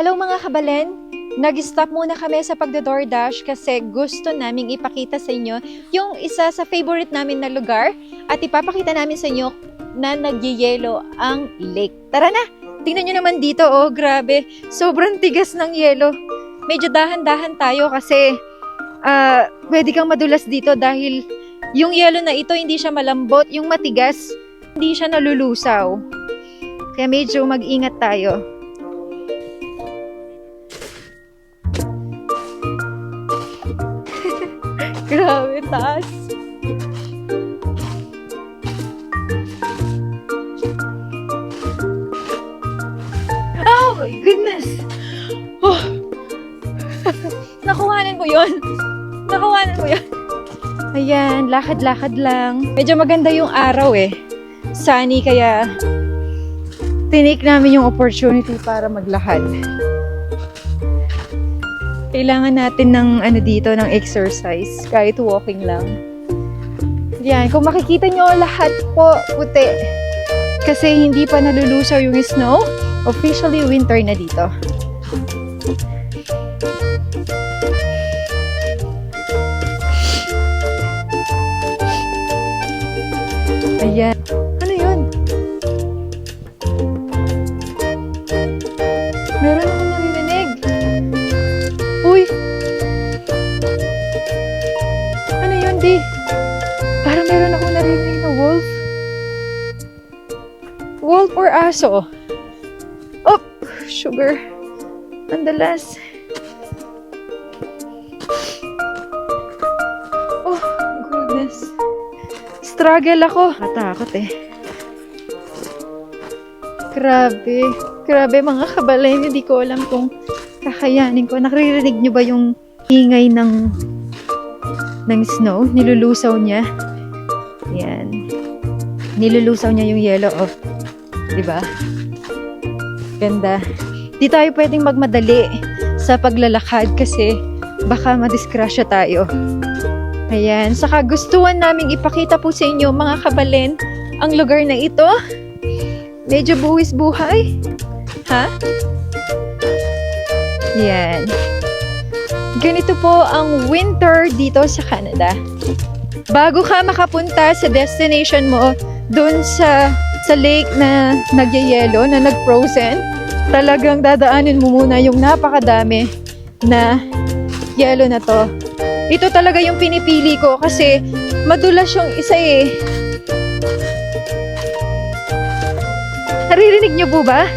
Hello mga kabalen! Nag-stop muna kami sa pagdo-DoorDash kasi gusto naming ipakita sa inyo yung isa sa favorite namin na lugar at ipapakita namin sa inyo na nagyayelo ang lake. Tara na! Tingnan nyo naman dito, oh grabe! Sobrang tigas ng yelo. Medyo dahan-dahan tayo kasi pwede kang madulas dito dahil yung yelo na ito hindi siya malambot, yung matigas, hindi siya nalulusaw. Kaya medyo mag-ingat tayo. Grabe, taas. Oh my goodness! Oh. Nakuhanan ko yun. Nakuhanan ko yun. Ayan, lakad-lakad lang. Medyo maganda yung araw eh. Sunny, kaya tinake namin yung opportunity para maglakad. Kailangan natin ng dito, ng exercise. Kahit walking lang. Yan, kung makikita nyo lahat po puti. Kasi hindi pa nalulusaw yung snow. Officially winter na dito. Ayan. Ano yun? Meron akong naririnig. Uy! Ano yun, di? Parang meron akong naririnig na wolf. Wolf or aso? Oh! Sugar. Mandalas. Oh, goodness. Struggle ako. Matakot eh. Grabe. Grabe mga kabalay. Hindi ko alam kung kakayanin ko. Naririnig nyo ba yung ingay ng snow? Nilulusaw niya. Yan. Nilulusaw niya yung yelo. Oh. Diba? Ganda. Di tayo pwedeng magmadali sa paglalakad kasi baka madiskrasya tayo. Ayan. Saka gustuhan naming ipakita po sa inyo mga kabalen ang lugar na ito. Medyo buwis buhay. Ha? Yan. Ganito po ang winter dito sa Canada. Bago ka makapunta sa destination mo, dun sa lake na nagyayelo, na nag-frozen, talagang dadaanin mo muna yung napakadami na yelo na to. Ito talaga yung pinipili ko kasi madulas yung isa eh. Naririnig nyo po ba?